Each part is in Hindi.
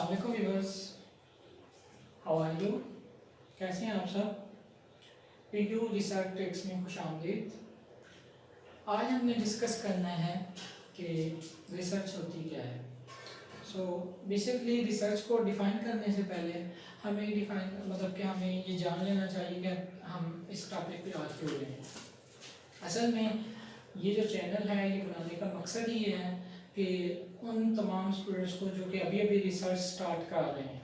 अस्सलाम वालेकुम व्यूअर्स, हाउ आर यू? कैसे हैं आप सब? पीयू रिसर्च टेक्स में खुश आमदीद। आज हमने डिस्कस करना है कि रिसर्च होती क्या है। सो बेसिकली रिसर्च को डिफ़ाइन करने से पहले हमें हमें ये जान लेना चाहिए कि हम इस टॉपिक पे आज क्यों रहे हैं। असल में ये जो चैनल है ये बनाने का मकसद ही ये है कि उन तमाम स्टूडेंट्स को जो कि अभी अभी रिसर्च स्टार्ट कर रहे हैं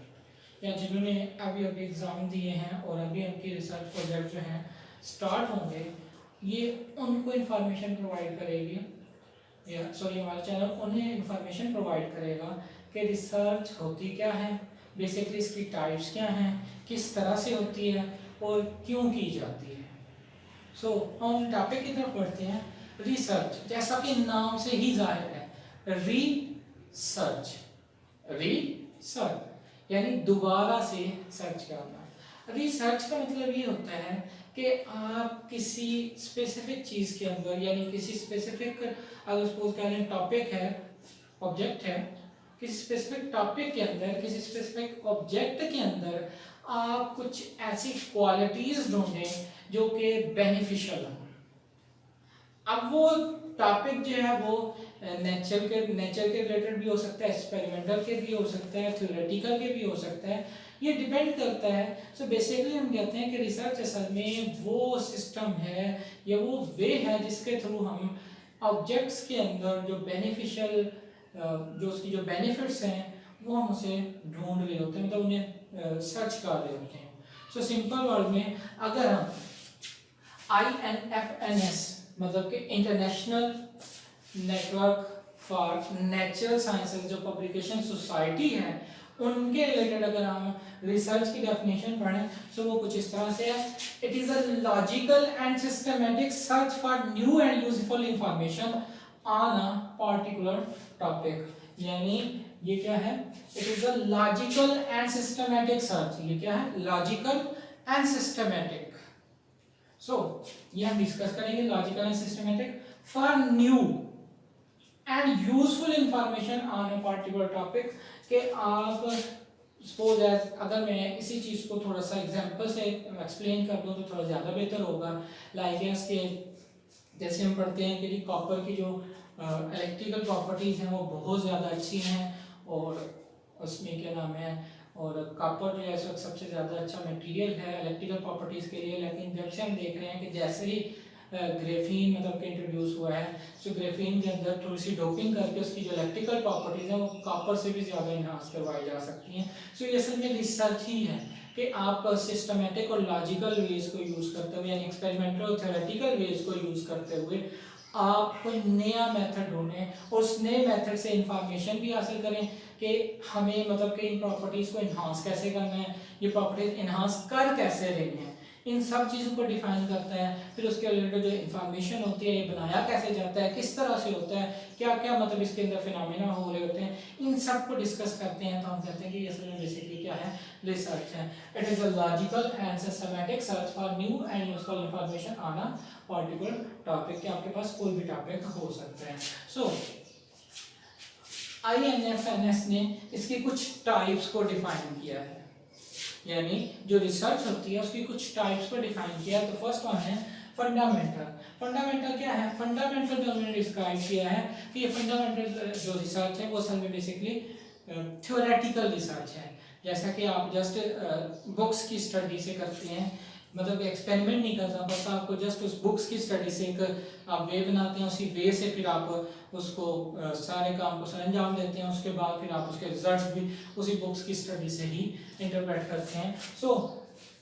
या जिन्होंने अभी अभी एग्ज़ाम दिए हैं और अभी उनके रिसर्च प्रोजेक्ट जो हैं स्टार्ट होंगे, ये उनको इंफॉर्मेशन प्रोवाइड करेगी हमारा चैनल उन्हें इंफॉर्मेशन प्रोवाइड करेगा कि रिसर्च होती क्या है, बेसिकली इसकी टाइप्स क्या हैं, किस तरह से होती है और क्यों की जाती है। सो हम टॉपिक की तरफ बढ़ते हैं। रिसर्च, जैसा कि नाम से ही जाहिर है, रिसर्च यानी दोबारा से सर्च करना। रिसर्च का मतलब ये होता है कि आप किसी स्पेसिफिक चीज़ के अंदर यानी किसी स्पेसिफिक अगर सपोज करें टॉपिक है, ऑब्जेक्ट है, किसी स्पेसिफिक टॉपिक के अंदर किसी स्पेसिफिक ऑब्जेक्ट के अंदर आप कुछ ऐसी क्वालिटीज़ ढूंढें जो कि बेनिफिशियल हों। अब वो टॉपिक जो है वो नेचर के रिलेटेड भी हो सकता है, एक्सपेरिमेंटल के भी हो सकता है, थ्योरेटिकल के भी हो सकता है, ये डिपेंड करता है। सो बेसिकली हम कहते हैं कि रिसर्च असल में वो सिस्टम है या वो वे है जिसके थ्रू हम ऑब्जेक्ट्स के अंदर जो बेनिफिशियल जो उसकी जो बेनिफिट्स हैं वो हम उसे ढूंढ रहे होते हैं, मतलब उन्हें सर्च कर रहे होते हैं। सो सिंपल वर्ड में अगर हम INFNS मतलब कि international network for natural sciences जो पब्लिकेशन सोसाइटी है उनके रिलेटेड अगर हम रिसर्च की डेफिनेशन पढ़ें तो वो कुछ इस तरह से है। It is a logical and systematic search for new and useful information on a particular topic. यानी ये क्या है? It is a logical and systematic search. ये क्या है? Logical and systematic. सो ये हम डिस्कस करेंगे logical and systematic for new and useful information on a particular topic. कि आप सपोज एज अगर मैं इसी चीज़ को थोड़ा सा एग्जांपल से एक्सप्लेन कर दूं तो थोड़ा ज़्यादा बेहतर होगा। लाइक के जैसे हम पढ़ते हैं कि कॉपर की जो इलेक्ट्रिकल प्रॉपर्टीज़ हैं वो बहुत ज़्यादा अच्छी हैं और उसमें क्या नाम है, और कॉपर जो है इस वक्त सबसे ज़्यादा अच्छा मटेरियल है इलेक्ट्रिकल प्रॉपर्टीज़ के लिए। लेकिन जब से हम देख रहे हैं कि जैसे ही ग्रेफीन मतलब कि इंट्रोड्यूस हुआ है, तो ग्रेफीन के अंदर थोड़ी सी डोपिंग करके उसकी जो इलेक्ट्रिकल प्रॉपर्टीज़ हैं वो कॉपर से भी ज़्यादा इन्हांस करवाई जा सकती हैं। सो ये असल में रिसर्च ही है कि आप सिस्टमेटिक और लॉजिकल वेज को यूज़ करते हुए यानी एक्सपेरिमेंटल और थ्योरेटिकल वेज को यूज़ करते हुए आप कोई नया मेथड ढूंढें और उस नए मेथड से इंफॉर्मेशन भी हासिल करें कि हमें मतलब कि इन प्रॉपर्टीज़ को इन्हांस कैसे करना है, ये प्रॉपर्टीज़ इन्हांस कर कैसे रही हैं, इन सब चीज़ों को डिफाइन करता है। फिर उसके रिलेटेड जो इन्फॉर्मेशन होती है ये बनाया कैसे जाता है, किस तरह से होता है, क्या क्या मतलब इसके अंदर फिनोमेना हो रहे होते हैं, इन सब को डिस्कस करते हैं। तो हम कहते हैं कि ये असल में बेसिकली क्या है? रिसर्च है। It is a logical and systematic search for new and useful information on a particular topic. कि आपके पास कोई भी टॉपिक हो सकता है। सो INFNS ने इसकी कुछ टाइप्स को डिफाइन किया है, यानी जो रिसर्च होती है उसकी कुछ टाइप्स को डिफाइन किया है। तो फर्स्ट वन है फंडामेंटल। फंडामेंटल क्या है? फंडामेंटल जो हमने डिस्क्राइब किया है कि ये फंडामेंटल जो रिसर्च है वो असल में बेसिकली थ्योरेटिकल रिसर्च है। जैसा कि आप जस्ट बुक्स की स्टडी से करते हैं, मतलब एक्सपेरिमेंट नहीं करना पड़ता आपको, जस्ट उस बुक्स की स्टडी से एक आप वे बनाते हैं, उसी वे से फिर आप उसको सारे काम को सरंजाम देते हैं। उसके बाद फिर आप उसके रिजल्ट्स भी उसी बुक्स की स्टडी से ही इंटरप्रेट करते हैं। सो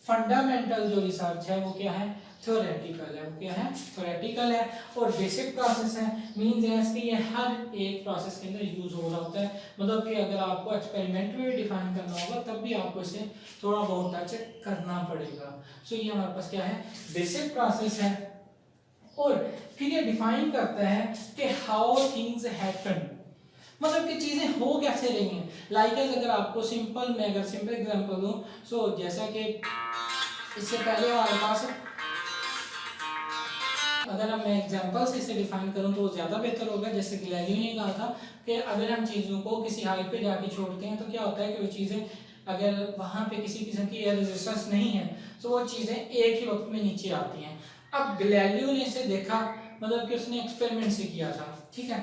फंडामेंटल जो रिसर्च है वो क्या है? थ्योरेटिकल है। वो क्या है? थ्योरेटिकल है। और बेसिक प्रोसेस है, मीन्स है कि ये हर एक प्रोसेस के अंदर यूज हो रहा होता है। मतलब कि अगर आपको एक्सपेरिमेंट में डिफाइन करना होगा तब भी आपको इसे थोड़ा बहुत टच करना पड़ेगा। सो ये हमारे पास क्या है? बेसिक प्रोसेस है। और फिर ये डिफाइन करता है कि हाउ थिंग्स हैपन, मतलब कि चीजें हो कैसे रही हैं। लाइक अगर आपको मैं अगर सिंपल एग्जांपल दूं, सो जैसा कि इससे पहले हमारे पास अगर हम मैं एग्जांपल से इसे डिफाइन करूं तो वो ज़्यादा बेहतर होगा। जैसे गैलीलियो ने कहा था कि अगर हम चीज़ों को किसी हाइट पे जाके छोड़ते हैं तो क्या होता है कि वो चीज़ें अगर वहाँ पे किसी किस्म की एयर रेजिस्टेंस नहीं है तो वो चीज़ें एक ही वक्त में नीचे आती हैं। अब गैलीलियो ने इसे देखा, मतलब कि उसने एक्सपेरिमेंट से किया था, ठीक है।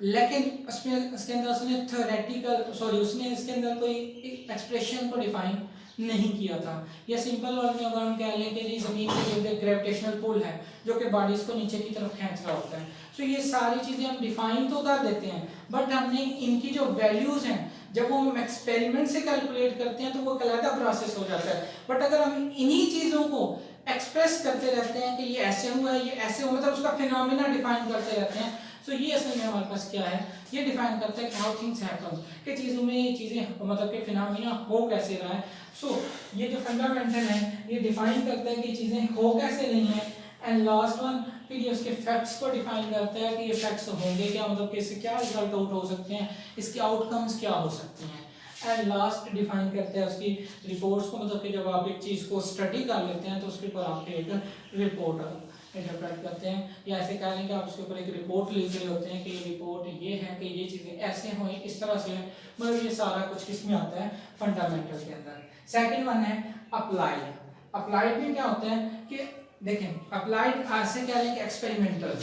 लेकिन उसमें उसके अंदर उसने उसने इसके अंदर कोई एक्सप्रेशन को डिफाइन नहीं किया था। या सिंपल वर्ड में अगर हम कह लें कि ज़मीन के गिर्द ग्रेविटेशनल पुल है जो कि बॉडीज को नीचे की तरफ खींच रहा होता है। सो ये सारी चीज़ें हम डिफाइन तो कर देते हैं, बट हमने इनकी जो वैल्यूज़ हैं जब वो हम एक्सपेरिमेंट से कैलकुलेट करते हैं तो वो अलग प्रोसेस हो जाता है। बट अगर हम इन्हीं चीज़ों को एक्सप्रेस करते रहते हैं कि ये ऐसे हुआ, ये ऐसे हुआ, मतलब उसका फिनोमिना डिफाइन करते रहते हैं, तो ये असल में हमारे पास क्या है, ये डिफाइन करता है कि हाउ थिंग्स हैपन, कि चीज़ों में ये चीज़ें मतलब कि फिनोमिना हो कैसे रहा है। ये जो फंडामेंटल है ये डिफाइन करता है कि चीज़ें हो कैसे रही हैं। एंड लास्ट वन फिर ये उसके फैक्ट्स को डिफाइन करता है कि ये फैक्ट्स होंगे क्या, मतलब कि इससे क्या रिजल्ट आउट हो सकते हैं, इसके आउटकम्स क्या हो सकते हैं। एंड लास्ट डिफाइन करते हैं उसकी रिपोर्ट्स को, मतलब कि जब आप एक चीज़ को स्टडी कर लेते हैं तो उसके ऊपर आप एक रिपोर्ट इंटरप्रेट करते हैं, या ऐसे कह लें कि आप उसके ऊपर एक रिपोर्ट लिख रहे होते हैं कि ये रिपोर्ट ये है कि ये चीज़ें ऐसे हुई, इस तरह से, मतलब ये सारा कुछ किसमें आता है, फंडामेंटल के अंदर। सेकंड वन है अप्लाइड। अप्लाइड में क्या होता है कि देखें, अप्लाइड ऐसे कह लें कि एक्सपेरिमेंटल,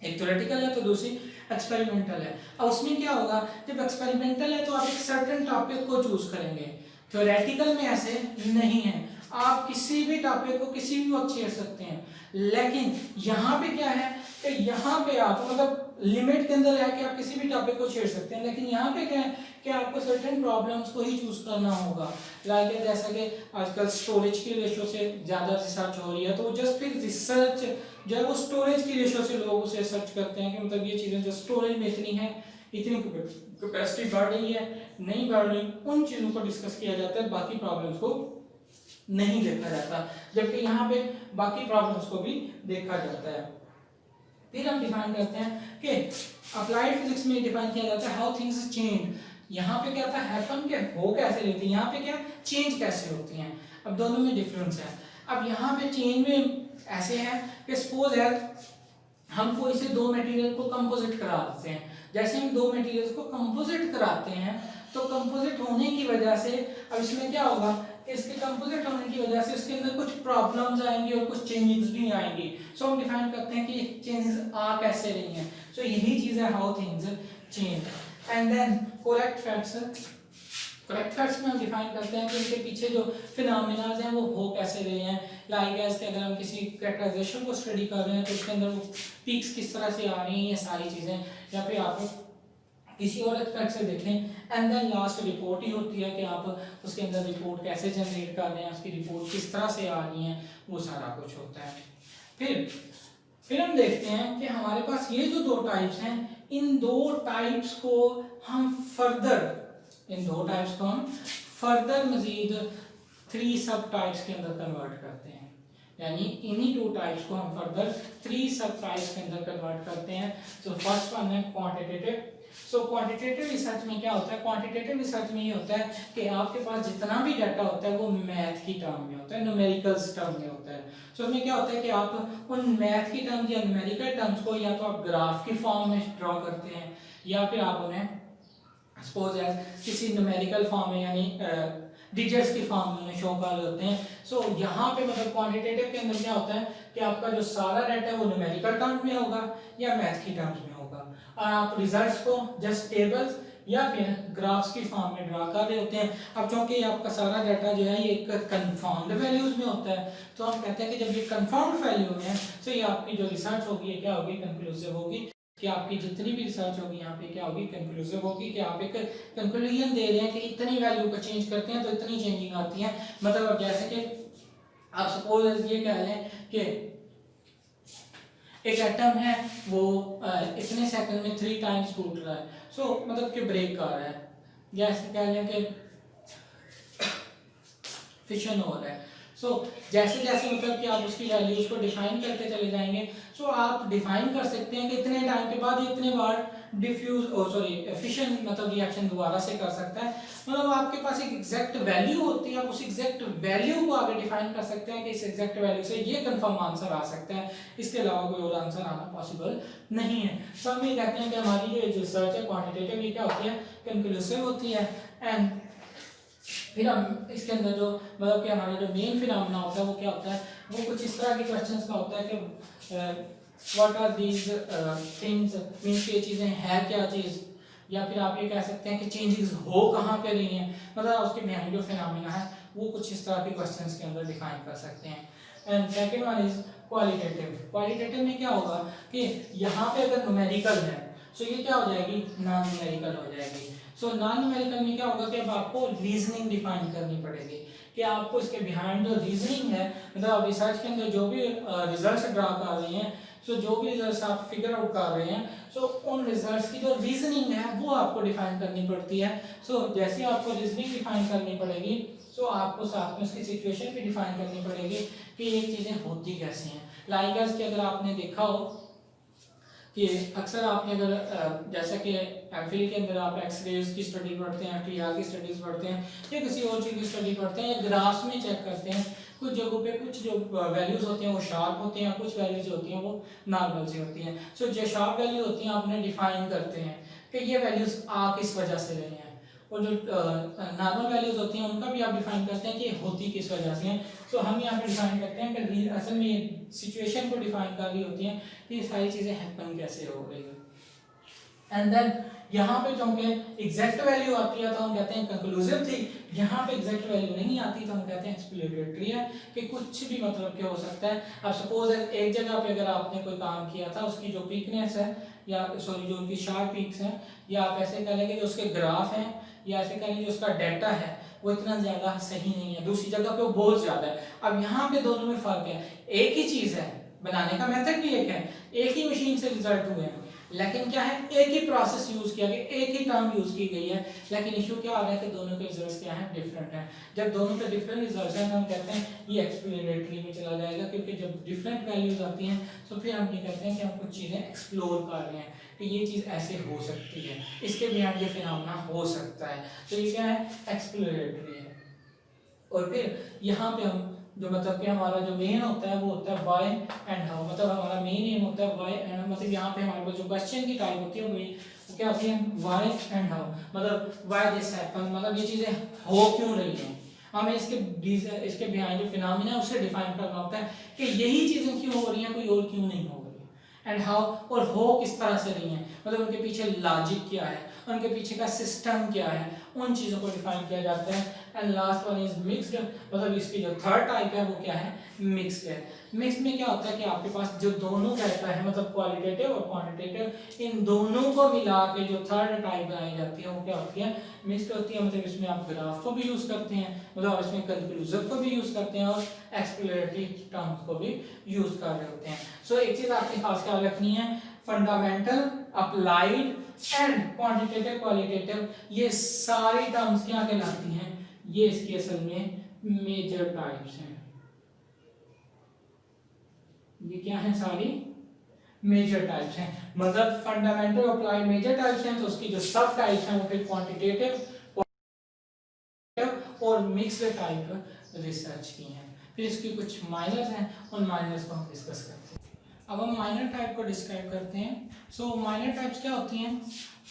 एक थ्योरेटिकल है तो दूसरी एक्सपेरिमेंटल है। अब उसमें क्या होगा, जब एक्सपेरिमेंटल है तो आप एक सर्टेन टॉपिक को चूज करेंगे, थ्योरेटिकल में ऐसे नहीं है, आप किसी भी टॉपिक को किसी भी वक्त छेड़ सकते हैं। लेकिन यहाँ पे क्या है कि यहाँ पे आप मतलब लिमिट के अंदर है कि आप किसी भी टॉपिक को छेड़ सकते हैं, लेकिन यहाँ पे क्या है कि आपको सर्टेन प्रॉब्लम्स को ही चूज करना होगा। लाइक जैसा कि आजकल स्टोरेज की रेशो से ज़्यादा रिसर्च हो रही है, तो जस्ट फिर रिसर्च जो है वो स्टोरेज की रेशो से लोग उसे सर्च करते हैं कि मतलब ये चीज़ें जो स्टोरेज में इतनी है, इतनी कैपेसिटी बढ़ रही है, नहीं बढ़ रही, उन चीज़ों को डिस्कस किया जाता है, बाकी प्रॉब्लम्स को नहीं देखा जाता, जबकि यहाँ पे बाकी प्रॉब्लम्स को भी देखा जाता है। फिर हम डिफाइन करते हैं कि अप्लाइड फिजिक्स में डिफाइन किया जाता है हाउ थिंग्स चेंज। यहाँ पे क्या था, हैपन के हो कैसे रहती है, यहाँ पे क्या चेंज कैसे होती हैं। अब दोनों में डिफरेंस है। अब यहाँ पे चेंज में ऐसे है कि सपोज है हम कोई से दो मटेरियल को कंपोजिट करा देते हैं। जैसे हम दो मटेरियल्स को कंपोजिट कराते हैं तो कंपोजिट होने की वजह से अब इसमें क्या होगा, इसके कंपोजिट होने की वजह से उसके अंदर कुछ प्रॉब्लम्स आएंगी और कुछ चेंजेस भी आएंगी। सो हम डिफाइन करते हैं कि चेंजेस आ कैसे रही हैं। सो यही चीज है how things change. And then correct facts. Correct facts में हम डिफाइन करते हैं कि इनके पीछे जो फिनोमिनाज हैं वो हो कैसे रहे हैं। लाइक एज अगर हम किसी कैरेक्टराइजेशन को स्टडी कर रहे हैं तो उसके अंदर वो पीक्स किस तरह से आ रही हैं, ये सारी चीज़ें, या फिर आप किसी और एस्पेक्ट से देखें। एंड देन लास्ट रिपोर्ट ही होती है कि आप उसके अंदर रिपोर्ट कैसे जनरेट कर रहे हैं, उसकी रिपोर्ट किस तरह से आ रही हैं, वो सारा कुछ होता है। फिर हम देखते हैं कि हमारे पास ये जो दो टाइप्स हैं, इन दो टाइप्स को हम फर्दर मजीद 3 सब टाइप्स के अंदर कन्वर्ट करते हैं। यानी इन्हीं 2 टाइप्स को हम फर्दर 3 सब टाइप्स के अंदर कन्वर्ट करते हैं। तो फर्स्ट वन है क्वांटिटेटिव। सो क्वांटिटेटिव रिसर्च में क्या होता है, क्वांटिटेटिव रिसर्च में ये होता है कि आपके पास जितना भी डाटा होता है वो मैथ की टर्म में होता है, न्यूमेरिकल्स टर्म में होता है। सो उसमें क्या होता है कि आप उन मैथ की टर्म्स या न्यूमेरिकल टर्म्स को या तो आप ग्राफ की फॉर्म में ड्रॉ करते हैं, या फिर आप उन्हें सपोज एज किसी न्यूमेरिकल फॉर्म में यानी डिजिट्स की फॉर्म में उन्हें शो कर रहे होते हैं। सो यहाँ पे मतलब क्वांटिटेटिव के अंदर क्या होता है कि आपका जो सारा डाटा है वो न्यूमेरिकल टर्म्स में होगा या मैथ की टर्म्स में होगा, और आप रिजल्ट्स को जस्ट टेबल्स या फिर ग्राफ्स की फॉर्म में ड्रा कर रहे होते हैं। अब चूंकि आपका सारा डाटा जो है ये एक कंफर्म्ड वैल्यूज में होता है, तो हम कहते हैं कि जब ये कंफर्म्ड वैल्यू में है तो ये आपकी जो रिसर्च होगी ये क्या होगी, कंक्लूसिव होगी। कि आपकी जितनी भी रिसर्च होगी यहाँ पे क्या होगी, कंक्लूसिव होगी, कि आप एक कंक्लूजन दे रहे हैं कि इतनी वैल्यू को चेंज करते हैं तो इतनी चेंजिंग आती है। मतलब जैसे कि आप सपोज ये कह लें कि एक एटम है वो इतने सेकंड में 3 टाइम्स टूट रहा है, सो मतलब कि ब्रेक कर रहा है, या ऐसे कह लें कि फिशन हो रहा है। सो जैसे जैसे मतलब कि आप उसकी वैल्यूज को डिफाइन करते चले जाएंगे, सो आप डिफाइन कर सकते हैं कि इतने टाइम के बाद इतने बार एफिशिएंट मतलब रिएक्शन दोबारा से कर सकता है। मतलब आपके पास एक एग्जैक्ट वैल्यू होती है, आप उस एग्जैक्ट वैल्यू को आगे डिफाइन कर सकते हैं कि इस एग्जैक्ट वैल्यू से ये कंफर्म आंसर आ सकता है, इसके अलावा कोई और आंसर आना पॉसिबल नहीं है। तो हम ये कहते हैं कि हमारी जो रिसर्च है क्वांटिटेटिव ये क्या होती है, कंक्लूसिव होती है। एंड फिर हम इसके अंदर जो मतलब कि हमारा जो मेन फिनोमेना होता है वो क्या होता है, वो कुछ इस तरह के क्वेश्चंस का होता है कि what are these things, means ये चीज़ें हैं क्या चीज़, या फिर आप ये कह सकते हैं कि चेंजेस हो कहाँ पे रही हैं, मतलब उसके बिहाइंड जो फिनोमेना है वो कुछ इस तरह के क्वेश्चंस के अंदर डिफाइन कर सकते हैं। And second one is qualitative. Qualitative में क्या होगा कि यहाँ पे अगर न्यूमेरिकल है तो ये क्या हो जाएगी, नॉन न्यूमेरिकल हो जाएगी। सो नॉन न्यूमेरिकल में क्या होगा कि अब आपको रीजनिंग डिफाइन करनी पड़ेगी कि आपको इसके बिहाइंड जो रीजनिंग है, मतलब आप रिसर्च के अंदर जो भी रिजल्ट्स ड्रा कर रहे हैं, सो जो भी रिजल्ट्स आप फिगर आउट कर रहे हैं, सो उन रिजल्ट्स की जो रीजनिंग है वो आपको डिफाइन करनी पड़ती है। सो जैसे आपको रीजनिंग डिफाइन करनी पड़ेगी, सो आपको साथ में उसकी सिचुएशन भी डिफाइन करनी पड़ेगी कि ये चीज़ें होती कैसी हैं। लाइक एज कि अगर आपने देखा हो कि अक्सर आपने अगर जैसा कि एमफिल के अंदर आप एक्सरेज की स्टडी पढ़ते हैं, टीआर की स्टडीज पढ़ते हैं, या किसी और चीज़ की स्टडी पढ़ते हैं, या ग्राफ्स में चेक करते हैं, कुछ जगहों पे कुछ जो वैल्यूज होती हैं वो शार्प होती हैं, कुछ वैल्यूज होती हैं वो नॉर्मल सी होती हैं। सो जो शार्प वैल्यू होती हैं आप उन्हें डिफाइन करते हैं कि ये वैल्यूज आ किस वजह से रही हैं, और जो नॉर्मल वैल्यूज होती हैं उनका भी आप डिफाइन करते हैं कि होती किस वजह से हैं। सो हम यहाँ पे डिफाइन करते हैं कि असल में ये सिचुएशन को डिफाइन कर रही होती हैं कि ये सारी चीज़ें हैपन कैसे हो रही है। एंड देन यहाँ पे जो एग्जैक्ट वैल्यू आती है तो हम कहते हैं कंक्लूसिव थी, यहाँ पे एग्जैक्ट वैल्यू नहीं आती तो हम कहते हैं एक्सप्लेनेटरी है, कि कुछ भी मतलब क्या हो सकता है। अब सपोज एक जगह पे अगर आपने कोई काम किया था, उसकी जो वीकनेस है या सॉरी जो उनकी शार्प पीक्स हैं, या आप ऐसे कह लेंगे जो उसके ग्राफ हैं, या ऐसे कह लेंगे जो उसका डाटा है वो इतना ज़्यादा सही नहीं है, दूसरी जगह पे वो बहुत ज़्यादा है। अब यहाँ पे दोनों में फ़र्क है, एक ही चीज़ है, बनाने का मेथड भी एक है, एक ही मशीन से रिजल्ट हुए हैं, लेकिन क्या है एक ही प्रोसेस यूज किया गया, एक ही टर्म यूज की गई है, लेकिन इशू क्या आ रहा है कि दोनों के रिजल्ट्स क्या हैं, डिफरेंट हैं। जब दोनों के डिफरेंट रिजल्ट्स हैं तो हम कहते हैं ये एक्सप्लेनेटरी में चला जाएगा, क्योंकि जब डिफरेंट वैल्यूज आती हैं तो फिर हम ये कहते हैं कि हम कुछ चीज़ें एक्सप्लोर कर रहे हैं कि ये चीज़ ऐसे हो सकती है, इसके बिहाइंड ये फिनोमेना हो सकता है, तो ये क्या है, एक्सप्लोरेटरी है। और फिर यहाँ पे हम जो मतलब कि हमारा जो मेन होता है वो होता है व्हाई एंड हाउ, मतलब हमारा मेन एम होता है व्हाई एंड, मतलब यहाँ पे हमारे पास जो क्वेश्चन की टाइप होती है वो क्या होती है, व्हाई एंड हाउ, मतलब व्हाई दिस हैपन, मतलब ये चीज़ें हो क्यों रही हैं, हमें इसके बिहाइंड जो फिनोमेना है उसे डिफाइन करना होता है कि यही चीज़ें क्यों हो रही हैं, कोई और क्यों नहीं हो रही। एंड हाउ, और हो किस तरह से रही हैं, मतलब उनके पीछे लॉजिक क्या है, उनके पीछे का सिस्टम क्या है, उन चीज़ों को डिफाइन किया जाता है। And last one is mixed, मतलब इसकी जो थर्ड टाइप है वो क्या है, मिक्स्ड है। मिक्स्ड में क्या होता है कि आपके पास जो दोनों डाटा है, मतलब क्वालिटेटिव और क्वांटिटेटिव, इन दोनों को मिला के जो थर्ड टाइप बनाई जाती है वो क्या होती है, मिक्स्ड होती है। मतलब इसमें आप ग्राफ को भी यूज करते हैं, मतलब इसमें कंक्लूजन को भी यूज करते हैं, और एक्सप्लेनेटरी टर्म्स को भी यूज कर रहे होते हैं। सो एक चीज आपने खास ख्याल रखनी है, fundamental, applied and quantitative qualitative, ये सारी टर्म्स क्या कहलाती हैं, ये इसकी असल में मेजर टाइप्स हैं। ये क्या है, सारी मेजर टाइप्स हैं, मतलब फंडामेंटल, अप्लाइड, मेजर टाइप्स हैं, तो उसकी जो सब टाइप्स हैं वो फिर क्वांटिटेटिव और मिक्स्ड टाइप रिसर्च की हैं। फिर इसकी कुछ माइनर्स हैं, उन माइनर्स को हम डिस्कस करते हैं। अब हम माइनर टाइप को डिस्क्राइब करते हैं। सो माइनर टाइप्स क्या होती हैं,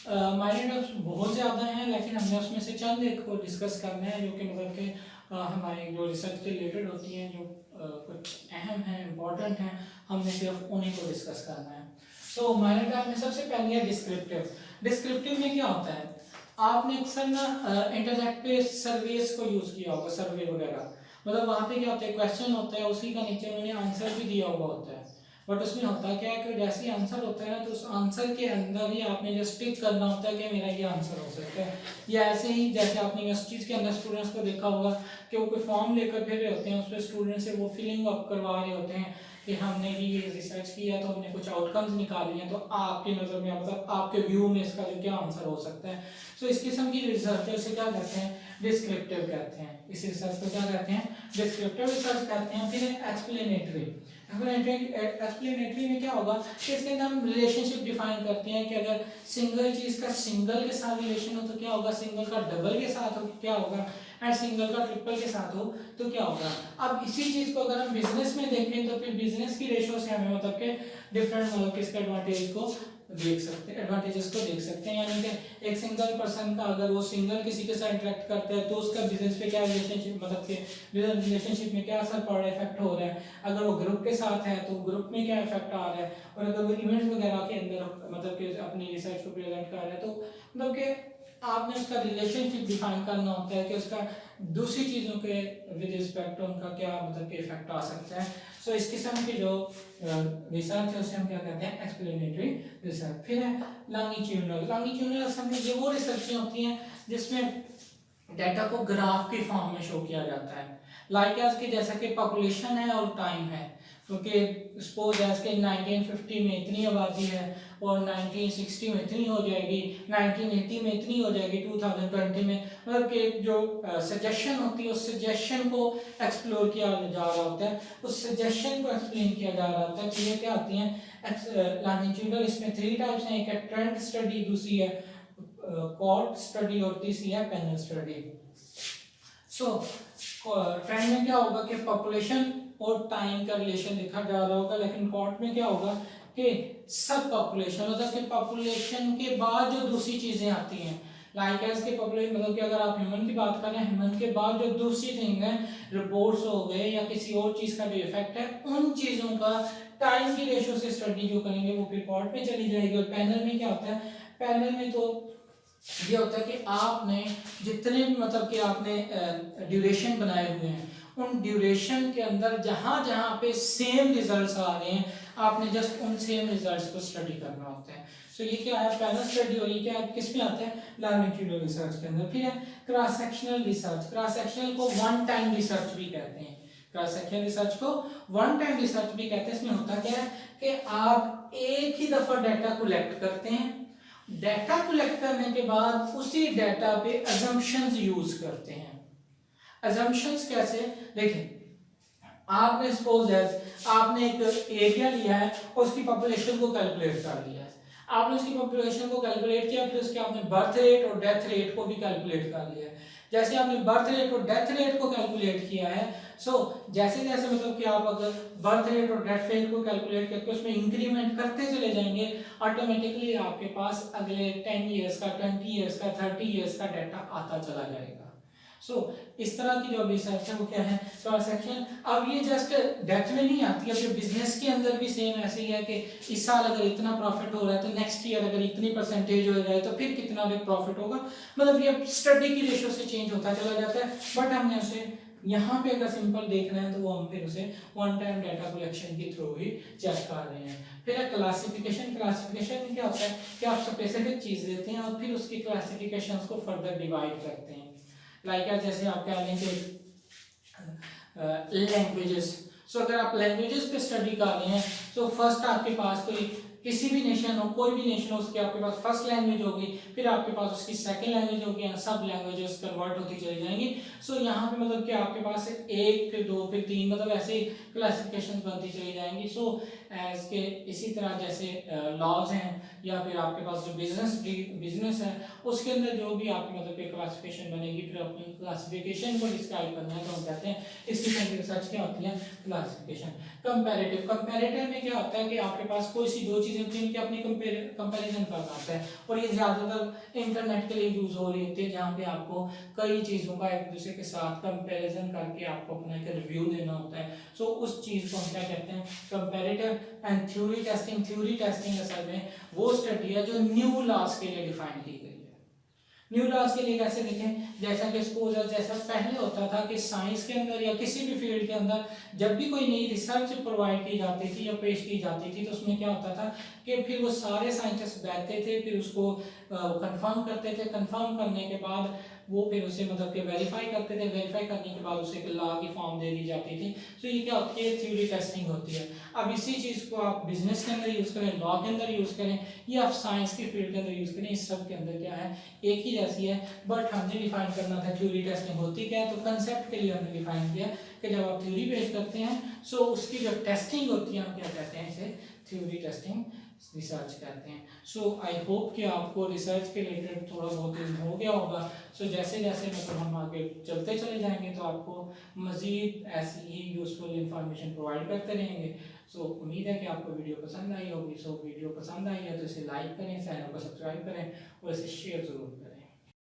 माइनर टाइप्स बहुत ज़्यादा हैं, लेकिन हमने उसमें से चंद एक को डिस्कस करना है जो कि मतलब कि हमारे जो रिसर्च के रिलेटेड होती हैं, जो कुछ अहम हैं, इम्पोर्टेंट हैं, हमने सिर्फ उन्हीं को डिस्कस करना है। सो माइनर टाइप में सबसे पहले है डिस्क्रिप्टिव। डिस्क्रिप्टिव में क्या होता है, आपने अक्सर ना इंटरनेट पे सर्वेस को यूज़ किया होगा, सर्वे वगैरह, मतलब वहाँ पे क्या होता है, क्वेश्चन होता है, उसी का नीचे उन्होंने आंसर भी दिया हुआ होता है, बट उसमें होता क्या है कि जैसे ही आंसर होता है ना, तो उस आंसर के अंदर ही आपने जस्ट टिक करना होता है कि मेरा ये आंसर हो सकता है। या ऐसे ही जैसे आपने उस चीज़ के अंदर स्टूडेंट्स को देखा होगा कि वो कोई फॉर्म लेकर फिर रहे होते हैं, उस पर स्टूडेंट से वो फिलिंग अप करवा रहे होते हैं कि हमने भी ये रिसर्च किया तो हमने कुछ आउटकम्स निकाली हैं, तो आपकी नज़र में, मतलब आपके व्यू में इसका जो क्या आंसर हो सकता है। सो इस किस्म की रिसर्चर से क्या करते हैं, डिस्क्रिप्टिव कहते हैं। इस रिसर्च को क्या कहते हैं? डिस्क्रिप्टिव रिसर्च कहते हैं। फिर एक्सप्लेनेटरी। एक्सप्लेनेटरी में क्या होगा कि इसके अंदर हम रिलेशनशिप डिफाइन करते हैं कि अगर सिंगल चीज का सिंगल के साथ रिलेशन हो तो क्या होगा, सिंगल का डबल के साथ हो क्या होगा, एंड सिंगल का ट्रिपल के साथ हो तो क्या होगा। अब इसी चीज को अगर हम बिजनेस में देखें तो फिर बिजनेस की रेशो से हमें मतलब के डिफरेंट मतलब कि इसके एडवांटेज को देख सकते हैं, एडवांटेजेस को देख सकते हैं। यानी कि एक सिंगल पर्सन का अगर वो सिंगल किसी के साथ इंटरेक्ट करता है तो उसका बिजनेस पे क्या रिलेशनशिप मतलब कि रिलेशनशिप में क्या असर पड़ रहा है, इफेक्ट हो रहा है। अगर वो ग्रुप के साथ है तो ग्रुप में क्या इफेक्ट आ रहा है, और अगर वो इवेंट्स वगैरह के अंदर मतलब कि अपनी रिसर्च को प्रेजेंट कर रहा है तो मतलब कि आपने उसका रिलेशनशिप डिफाइन करना होता है कि उसका दूसरी चीज़ों के विद रिस्पेक्ट उनका क्या मतलब कि इफेक्ट आ सकता है। सो इस किस्म की जो रिसर्च है उसे हम क्या कहते हैं, एक्सप्लेनेटरी रिसर्च। फिर है लॉन्गिट्यूडिनल। लॉन्गिट्यूडिनल असल में ये वो रिसर्च होती हैं जिसमें डाटा को ग्राफ के फॉर्म में शो किया जाता है। लाइक एज के जैसा कि पॉपुलेशन है और टाइम है, क्योंकि सपोज एज के 1950 में इतनी आबादी है और 1960 में इतनी हो जाएगी, 1980 में इतनी हो जाएगी, 2020 में मतलब कि जो सजेशन होती है उस सजेशन को एक्सप्लोर किया जा रहा होता है, उस सजेशन को एक्सप्लेन किया जा रहा होता है। तो ये क्या होती हैं लॉन्गिट्यूडिनल। इसमें 3 टाइप्स हैं, एक है ट्रेंड स्टडी, दूसरी है कॉर्ड स्टडी और तीसरी है पैनल स्टडी। सो ट्रेंड में क्या होगा कि पॉपुलेशन और टाइम का रिलेशन देखा जा रहा होगा, लेकिन कॉर्ड में क्या होगा कि सब पॉपुलेशन मतलब कि पॉपुलेशन के बाद जो दूसरी चीजें आती हैं, लाइक एज के पॉपुलेशन मतलब कि अगर आप ह्यूमन की बात करें, ह्यूमन के बाद जो दूसरी थिंग है, रिपोर्ट्स हो गए या किसी और चीज का जो इफेक्ट है, उन चीजों का टाइम की रेशो से स्टडी जो करेंगे वो फिर कॉर्ड में चली जाएगी। और पैनल में क्या होता है, पैनल में तो ये होता है कि आपने जितने भी मतलब कि आपने ड्यूरेशन बनाए हुए हैं, उन ड्यूरेशन के अंदर जहां जहां पे सेम रिजल्ट्स आ रहे हैं, आपने जस्ट उन सेम रिजल्ट्स को स्टडी करना होता है। सो ये क्या है, पैनल स्टडी, और ये क्या है, किस में आता है, लॉन्गिट्यूडिनल रिसर्च के अंदर। फिर है cross sectional research. Cross sectional को वन टाइम रिसर्च भी कहते हैं। क्रॉस सेक्शनल रिसर्च को वन टाइम रिसर्च भी कहते हैं। इसमें होता क्या है कि आप एक ही दफा डाटा कलेक्ट करते हैं, डाटा कलेक्ट करने के बाद उसी डाटा पे अजम्पशंस यूज करते हैं। अजम्पशंस कैसे, देखिए आपने सपोज आपने एक एरिया लिया है, उसकी पॉपुलेशन को कैलकुलेट कर लिया है, आपने उसकी पॉपुलेशन को कैलकुलेट किया, फिर उसके आपने बर्थ रेट और डेथ रेट को भी कैलकुलेट कर लिया है। जैसे आपने बर्थ रेट और डेथ रेट को कैलकुलेट किया है, जैसे जैसे मतलब कि आप अगर बर्थ रेट और डेथ रेट को कैलकुलेट करके उसमें इंक्रीमेंट करते चले जाएंगे, ऑटोमेटिकली आपके पास अगले 10 ईयर्स का, 20 ईयर्स का, 30 ईयर्स का डाटा आता चला जाएगा। इस तरह की जो रिसर्च है वो क्या है, क्रॉस सेक्शन। अब ये जस्ट डेथ में नहीं आती है, बिजनेस के अंदर भी सेम ऐसे ही है कि इस साल अगर इतना प्रॉफिट हो रहा है तो नेक्स्ट ईयर अगर इतनी परसेंटेज हो जाए तो फिर कितना भी प्रॉफिट होगा, मतलब ये स्टडी की रेशो से चेंज होता चला जाता है। बट हमने उसे यहाँ पे अगर सिंपल देखना है तो वो हम फिर उसे वन टाइम डाटा कलेक्शन के थ्रू ही चेक कर रहे हैं। फिर क्लासिफिकेशन। क्लासिफिकेशन में क्या होता है कि आप स्पेसिफिक चीज देते हैं और फिर उसकी क्लासिफिकेशंस को फर्दर डिवाइड करते हैं। लाइक जैसे आप कह लें कि लैंग्वेजेस। अगर आप लैंग्वेजेस पे स्टडी कर रहे हैं तो फर्स्ट आपके पास कोई किसी भी नेशन हो, कोई भी नेशन हो, उसकी आपके पास फर्स्ट लैंग्वेज होगी, फिर आपके पास उसकी सेकंड लैंग्वेज होगी, एंड सब लैंग्वेजेस कन्वर्ट होती चली जाएंगी। यहाँ पे मतलब कि आपके पास एक, फिर दो, फिर तीन, मतलब ऐसे क्लासिफिकेशंस बनती चली जाएंगी। एज के इसी तरह जैसे लॉज हैं या फिर आपके पास जो बिजनेस है उसके अंदर जो भी आपकी मतलब कि क्लासिफिकेशन बनेगी, फिर अपनी क्लासिफिकेशन को डिस्क्राइब करना है तो हम कहते हैं इस किस्म की रिसर्च क्या होती है, क्लासिफिकेशन। कंपैरेटिव। कंपैरेटिव में क्या होता है कि आपके पास कोई सी दो चीजें होती हैं कि अपनी कंपैरिजन करना होता है, और ये ज्यादातर इंटरनेट के लिए यूज हो रही होती है, जहाँ पे आपको कई चीजों का एक दूसरे के साथ कंपैरिजन करके आपको अपना एक रिव्यू देना होता है। उस चीज को हम क्या कहते हैं, comparative. And theory testing. Theory testing असल में वो स्टडी है जो न्यू लॉज के लिए डिफाइन की गई है। न्यू लॉज के लिए कैसे देखें, जैसा कि सपोज जैसा पहले होता था कि साइंस के अंदर या किसी भी फील्ड के अंदर जब भी कोई नई रिसर्च प्रोवाइड की जाती थी या पेश की जाती थी तो उसमें क्या होता था कि फिर वो सारे साइंटिस्ट बैठते थे, फिर उसको कंफर्म करते थे। कंफर्म करने के बाद वो फिर उसे मतलब कि वेरीफाई करते थे, वेरीफाई करने के बाद उसे लॉ की फॉर्म दे दी जाती थी। तो ये क्या होती है, थ्योरी टेस्टिंग होती है। अब इसी चीज़ को आप बिजनेस के अंदर यूज़ करें, लॉ के अंदर यूज़ करें, या आप साइंस की फील्ड के अंदर यूज़ करें, इस सब के अंदर क्या है, एक ही जैसी है। बट हमने डिफाइन करना था थ्योरी टेस्टिंग होती क्या है, तो कंसेप्ट के लिए हमने डिफाइन किया कि जब आप थ्योरी बेस करते हैं सो उसकी जो टेस्टिंग होती है हम क्या कहते हैं, इसे थ्योरी टेस्टिंग रिसर्च कहते हैं। सो आई होप कि आपको रिसर्च के रिलेटेड थोड़ा बहुत हो गया होगा। सो जैसे जैसे मतलब हम आगे चलते चले जाएंगे तो आपको मज़ीद ऐसी ही यूज़फुल इंफॉर्मेशन प्रोवाइड करते रहेंगे। सो उम्मीद है कि आपको वीडियो पसंद आई होगी। सो वीडियो पसंद आई है तो इसे लाइक करें, चैनल को सब्सक्राइब करें और इसे शेयर ज़रूर करें।